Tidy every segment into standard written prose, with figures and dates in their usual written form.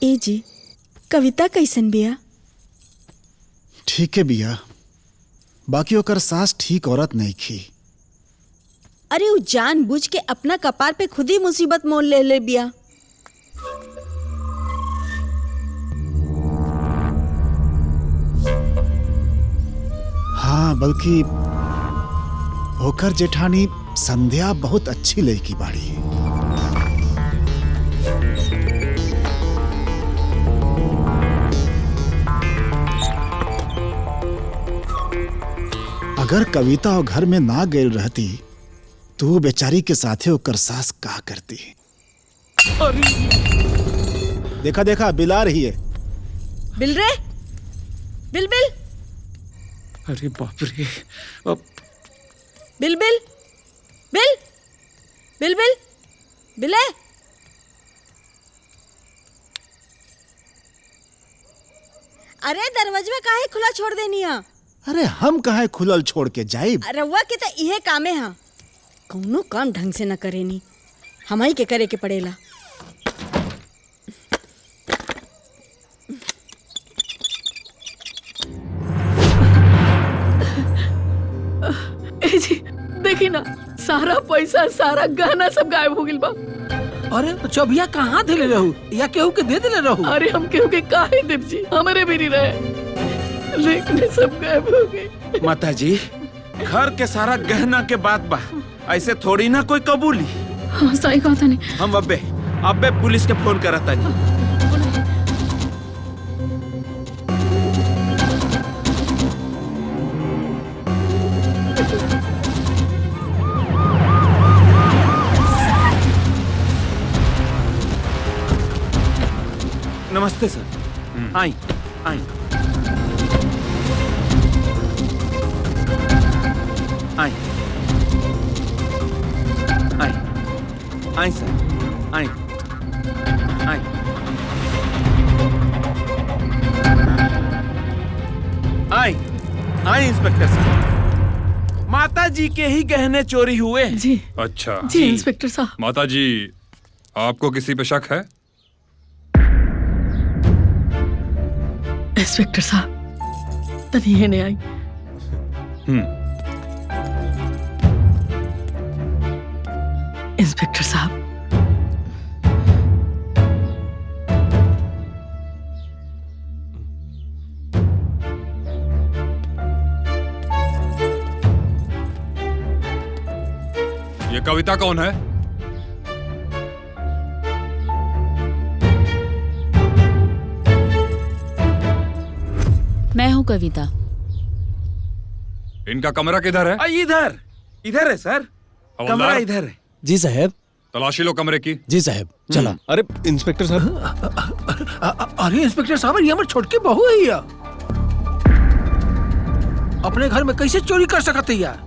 ए जी, कविता कैसन बिया? ठीक है बिया, बाकी ओकर सास ठीक औरत नहीं खी। अरे वो जानबूझ के अपना कपार पे खुद ही मुसीबत मोल ले बिया। हाँ, बल्कि ओकर जेठानी संध्या बहुत अच्छी लड़की बाड़ी। अगर कविता घर में ना गई रहती तो वो बेचारी के साथे ओकर सास का करती। देखा देखा बिला रही है। बिल रे, बिल बिल। अरे बाप रे, bill bill bill bill bill बिले। अरे दरवाजा काहे खुला छोड़ देनी है? अरे हम कहाँ खुलल छोड़ के जाइब? अरे रउआ के तो इहे कामे है, कौनो काम ढंग से न करेनी, हमही के करे के पड़ेला। ए जी देखी ना, सारा पैसा सारा गहना सब गायब हो गिल बा। अरे चबिया कहाँ देले रहू या केहू के दे देले रहू? अरे हम केहू के काहे देव जी, हमारे भी नहीं रहे, लेकिन सब गायब हो गए। माता जी, घर के सारा गहना के बात बा, ऐसे थोड़ी ना कोई कबूली। हाँ सही कहा था नहीं। हम अबे पुलिस के फोन करता नहीं। नमस्ते सर, आई आई आई आई आई सर, आई आई। आई आई इंस्पेक्टर साहब, माता जी के ही गहने चोरी हुए। जी अच्छा जी इंस्पेक्टर साहब। माता जी, आपको किसी पे शक है? इंस्पेक्टर साहब तनी है नहीं आई। इंस्पेक्टर साहब, ये कविता कौन है? मैं हूँ कविता। इनका कमरा किधर है? इधर इधर है सर, कमरा हवलदार, इधर है। जी साहब। तलाशी लो कमरे की। जी साहब, चला। अरे इंस्पेक्टर साहब, अरे इंस्पेक्टर साहब, ये हमारी छोटकी बहू है या अपने घर में कैसे चोरी कर सकते है यार?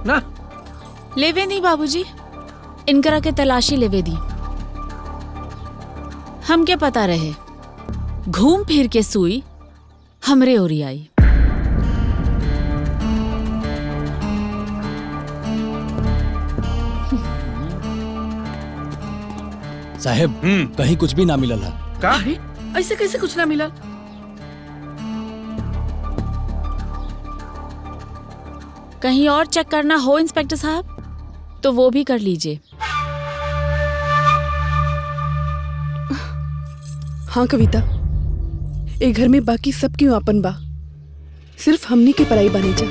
ना लेवे नहीं बाबूजी, इनकरा के तलाशी लेवे दी। हम क्या पता रहे, घूम फिर के सुई हमरे ओरी आई। साहब कहीं कुछ भी ना मिलल है। का? अरे ऐसे कैसे कुछ ना मिला? कहीं और चेक करना हो इंस्पेक्टर साहब तो वो भी कर लीजिए। हाँ कविता, ए घर में बाकी सब क्यों आपन बा, सिर्फ हमनी के पराई बने जा।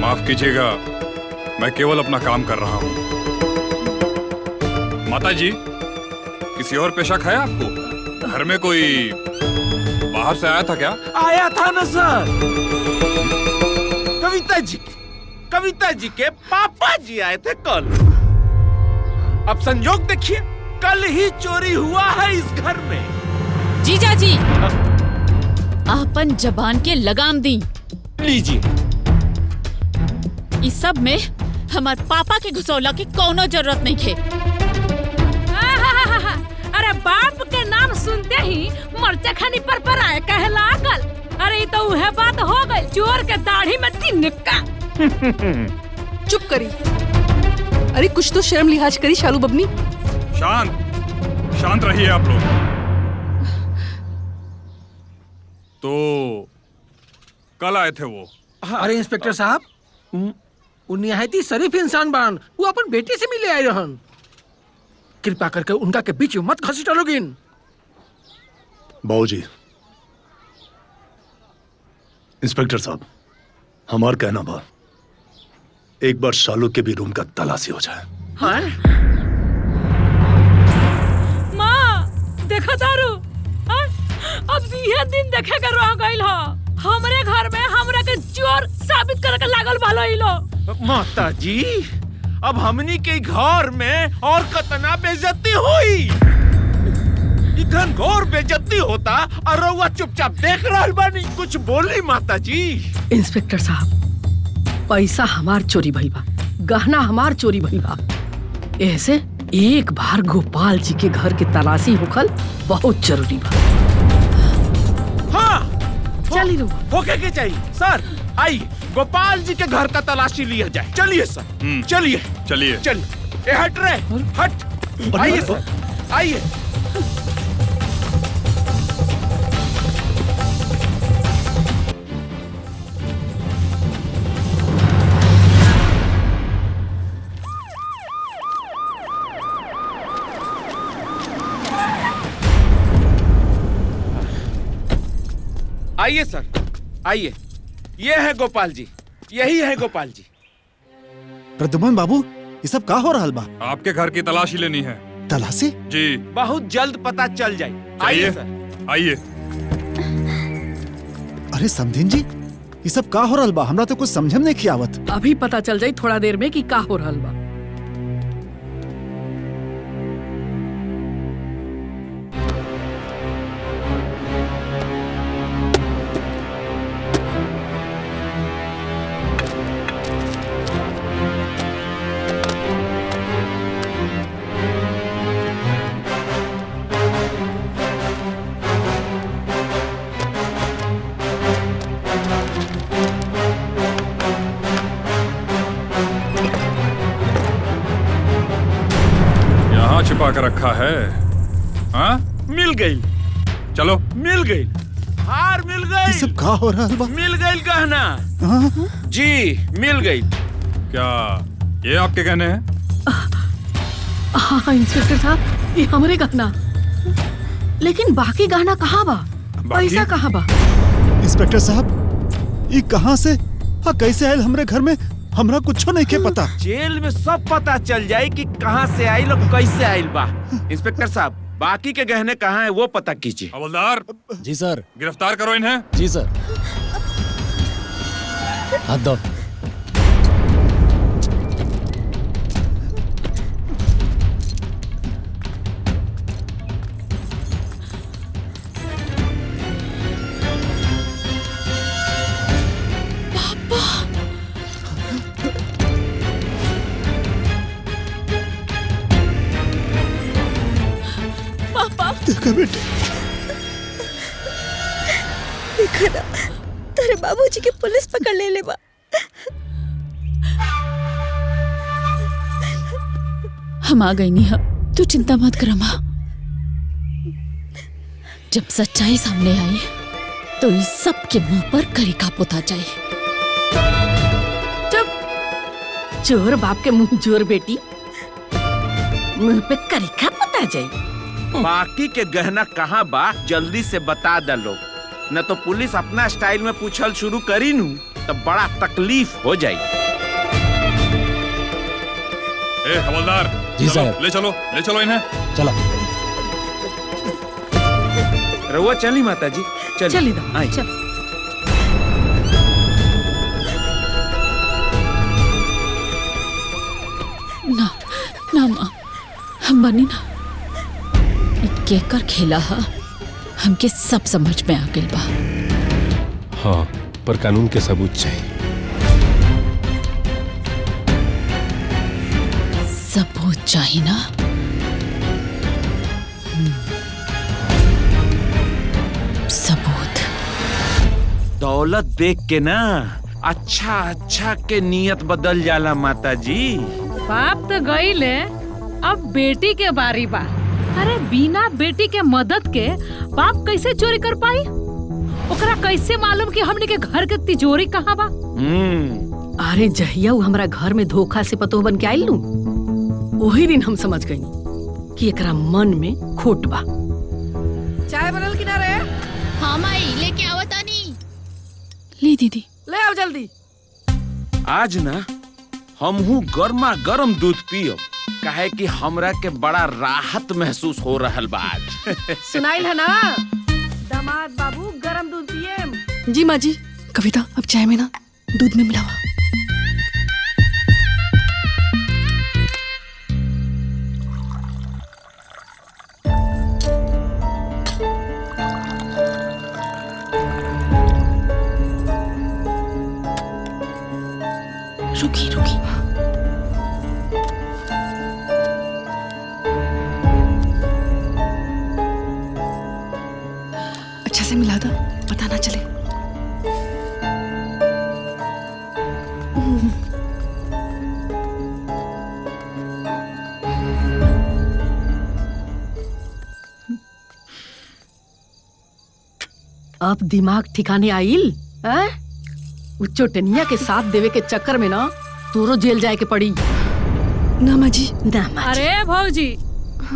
माफ कीजिएगा, मैं केवल अपना काम कर रहा हूँ। माता जी, किसी और पे शक है आपको? घर में कोई बाहर से आया था क्या? आया था ना सर, कविता जी के पापा जी आए थे कल। अब संयोग देखिए, कल ही चोरी हुआ है इस घर में। जीजा जी, आपन जबान के लगाम दी। लीजिए। इस सब में हमार पापा के घुसौला की कोनो जरूरत नहीं थे। अरे बाप के नाम सुनते ही मरचा खानी पर आए कहे लागल। अरे तो वह बात हो गई, चोर के दाढ़ी में तिनका। चुप करी। अरे कुछ तो शर्म लिहाज करी शालू बबनी। शांत रहिए आप लोग। तो कल आए थे वो। अरे इंस्पेक्टर साहब, वो निहायती शरीफ इंसान बान, वो अपन बेटी से मिले आए रहन। कृपा करके उनका के बीच में मत घसीटा लोगिन। बाबूजी, इंस्पेक्टर साहब, हमार कहना बा एक बार शालू के भी रूम का तलाशी हो जाए। हाँ? माँ देखो दारू, हाँ? अब यह दिन देखे कर रह गइल हो। हमरे घर में हमरा के चोर साबित करे के लागल भालो ई लो। माता जी, अब हमनी के घर में और कतना बेइज्जती हुई। इधन घोर बेइज्जती होता और रउआ चुपचाप देख रहल बानी। कुछ बोली माता जी। इंस्पेक्टर साहब, पैसा हमार चोरी भइल बा, गहना हमार चोरी भइल बा। ऐसे एक बार गोपाल जी के घर के तलाशी होखल बहुत जरूरी बा। हाँ, चली रू होके के चाहिए। सर आइए, गोपाल जी के घर का तलाशी लिया जाए। चलिए सर, चलिए चलिए चलिए। ए हट रे, हट। आइए सर, आइए। आइए सर, आइए। ये है गोपाल जी, यही है गोपाल जी। प्रद्युमन बाबू, ये सब का हो रहल बा? आपके घर की तलाशी लेनी है। तलाशी? जी, बहुत जल्द पता चल जाए। आइए सर, आइए। अरे समधिन जी, ये सब का हो रहल बा? हमरा तो कुछ समझ में नहीं आवत। अभी पता चल जाई थोड़ा देर में कि का हो रहल बा। छिपा कर रखा है। हाँ? मिल गई। चलो, मिल गई। हार मिल गई। ये सब का हो रहल बा? मिल गई गहना। जी, मिल गई। क्या ये आपके गहने हैं? हाँ इंस्पेक्टर साहब, ये हमरे गहना। लेकिन बाकी गहना कहाँ बा? पैसा कहाँ बा? इंस्पेक्टर साहब, ये कहाँ से हाँ कैसे आयल हमरे घर में? हमरा कुछ नहीं के पता। जेल में सब पता चल जाए कि कहाँ से आइल और कैसे आइल बा। इंस्पेक्टर साहब, बाकी के गहने कहाँ हैं वो पता कीजिए। हवलदार। जी सर। गिरफ्तार करो इन्हें। जी सर। हाथ दो। देखा बेटे, देखा ना, तेरे बाबूजी के पुलिस पकड़ ले बा। हम आ गई नहीं, तू चिंता मत कर माँ। जब सच्चाई सामने आई तो इस सब के मुंह पर करी का पोता जाए। जब चोर बाप के मुंह जोर बेटी, मुंह पे करीखा पोता जाए। बाकी के गहना कहाँ बा जल्दी से बता दे लोग, न तो पुलिस अपना स्टाइल में पूछल शुरू करी नू तो बड़ा तकलीफ हो जाए। ए हवलदार, जी साहब। ले चलो इन्हें। चला। रहुआ चली माता जी, चली दा, आई। चल। ना ना माँ, हम बनी ना केकर खेला हा, हमके सब समझ में आ गई बा। हाँ, पर कानून के सबूत चाहिए। सबूत चाहिए ना? सबूत। दौलत देख के ना अच्छा के नियत बदल जाला माता जी। बाप तो गईले, अब बेटी के बारी बा। अरे बिना बेटी के मदद के बाप कैसे चोरी कर पाई? ओकरा कैसे मालूम कि हमने के घर के तिजोरी कहाँ बा? अरे जहिया वो हमरा घर में धोखा से पतो बन के आइल नु, वही दिन हम समझ गई कि एकरा मन में खोट बा। चाय बनल कि ना रे? हाँ माई, लेके आवत तानी। ली दीदी। ले आओ जल्दी। आज ना हमहू गर्मा गर्म दूध पियो, काहे कि हमरा के बड़ा राहत महसूस हो रहल बा आज। सुनाइल है ना दामाद बाबू, गरम दूध पिए। जी माँ जी। कविता, अब चाय में ना दूध में मिलावा। रुकी रुकी। अच्छा से मिला दो, पता ना चले। अब दिमाग ठिकाने आइल? चोटनिया के साथ देवे के चक्कर में ना तोरो जेल जाए के पड़ी। ना माँ जी। ना माँ जी। अरे भौजी,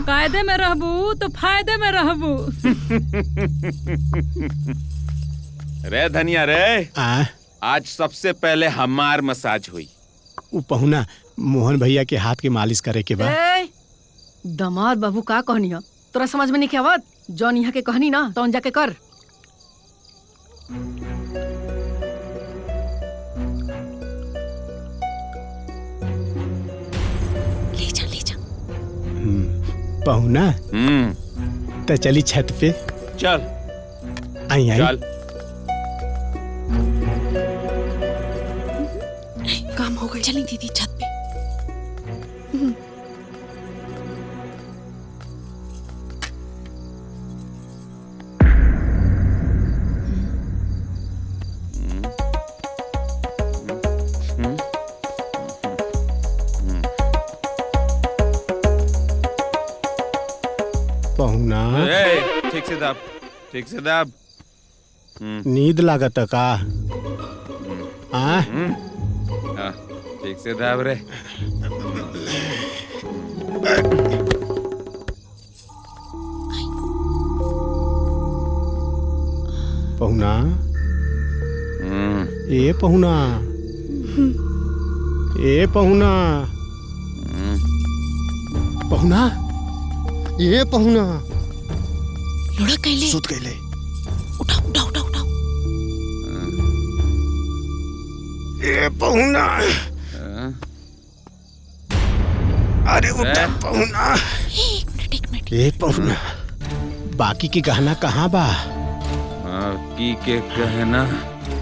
कायदे में रहबू तो फायदे में रहबू। रे धनिया रे, आज सबसे पहले हमार मसाज हुई। वो पहुना मोहन भैया के हाथ की मालिश करे के बाद। दामाद बाबू का कहनी है तोरा समझ में नहीं क्या आवत? जौन यहाँ के कहनी ना तौन जाके कर। ले जा ले जा। पहुना तो चली छत पे। चल आई आई। चल। काम हो गई। चली दीदी छत पे। पहुना ठीक से दाब, ठीक से दाब। नींद लागत का? ठीक से दाब रे। पहुना ए पहुना ए पहुना पहुना ए पहुना लुढ़क गईले। सुत गईले। उठाओ उठाओ उठाओ उठाओ। ए पहुना। अरे उठा पहुना। एक मिनट। ए पहुना, बाकी के गहना कहाँ बा? बाकी के गहना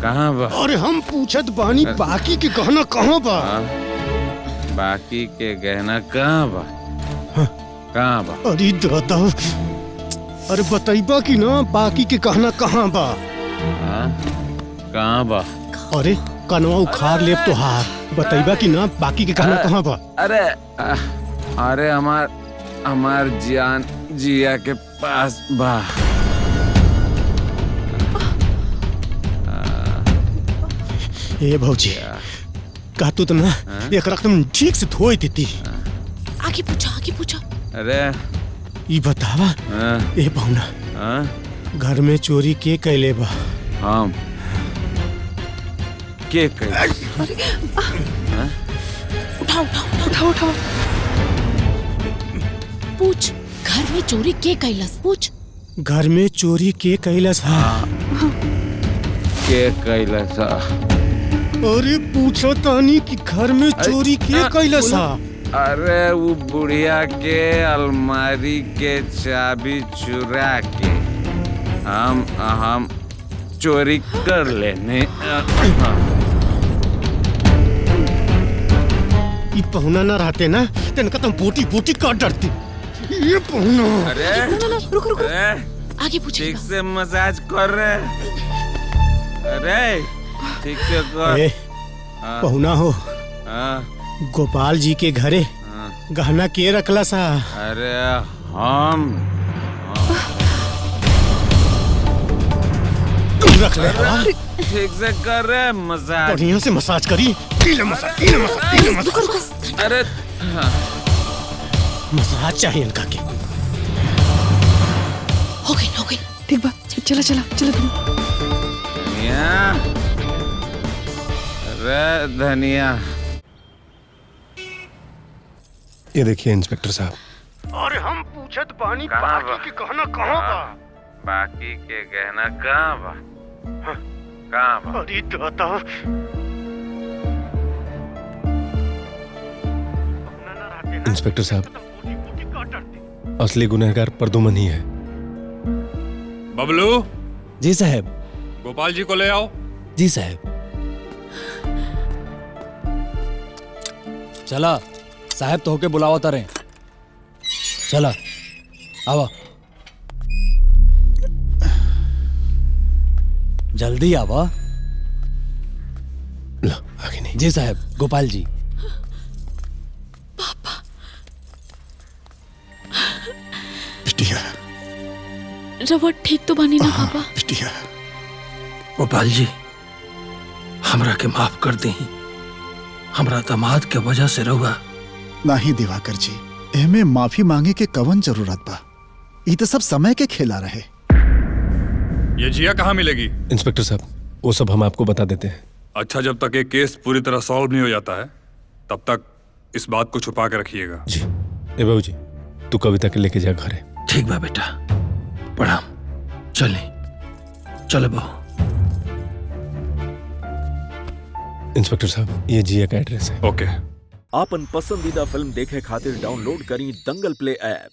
कहाँ बा? अरे हम पूछत बानी बाकी के गहना कहाँ बा? बाकी के गहना कहाँ बा? कहाँ बा? अरे दादा, अरे बताइबा कि ना बाकी के गहना कहाँ बा? कहाँ बा? अरे कनवा उखाड़ लेब तोहार। बताइबा कि ना बाकी के गहना कहाँ बा? अरे हमार जान जिया के पास बा। ए भौजी, कहतू तो ना एक रकम ठीक से धोई देती। आगे पूछो आगे पूछो। अरे ई बतावा ए पहुना, घर में चोरी के कैले बा? हम के कैले? उठाओ उठाओ उठाओ उठाओ। पूछ, घर में चोरी के कैलस? पूछ। घर में चोरी के कैलस? के कैलस? अरे पूछो तानी कि घर में चोरी के कैलस? अरे वो बुढ़िया के अलमारी के चाबी चुरा के हम चोरी कर लेने। ई पहुना ना रहते ना तेनका तुम बोटी बोटी काट डरती। ये पहुना। अरे रुक रुक। अरे आगे पूछो। ठीक से मसाज कर रहे। अरे ठीक से कर। पहुना हो, गोपाल जी के घरे गहना के रखला सा? अरे हम रख ले। ठीक से कर रहे मसाज। बढ़िया से मसाज करी। अरे मसाज चाहिए इनका के। हो गई ठीक बा। चला तुम। धनिया, अरे धनिया। ये देखिए इंस्पेक्टर साहब। अरे हम पूछत बानी बाकी के गहना कहाँ बा? बाकी के गहना कहाँ बा? कहाँ बा? अरे दादा। इंस्पेक्टर साहब, असली गुनहगार प्रदुमन ही है। बबलू। जी साहब। गोपाल जी को ले आओ। जी साहब। चला साहब तो होके बुलावा तारे। चला आवा, जल्दी आवा। लो आगे नहीं। जी साहब। गोपाल जी। बिटिया। रवा ठीक तो बनी ना पापा? बिटिया। गोपाल जी, हमरा के माफ कर दी। हमरा दामाद के वजह से रहुआ। नहीं दिवाकर जी, एमे माफी मांगे के कवन जरूरत बा। ये तो सब समय के खेला रहे। ये जिया कहाँ मिलेगी? इंस्पेक्टर साहब, वो सब हम आपको बता देते हैं। अच्छा, जब तक ये केस पूरी तरह सॉल्व नहीं हो जाता है तब तक इस बात को छुपा के रखिएगा। जी। ए बाबू जी, तू कविता के लेके जा घरे। ठीक बा बेटा, प्रणाम। चले बहू। इंस्पेक्टर साहब, ये जिया का एड्रेस है। ओके। आपन पसंदीदा फिल्म देखे खातिर डाउनलोड करी दंगल प्ले ऐप।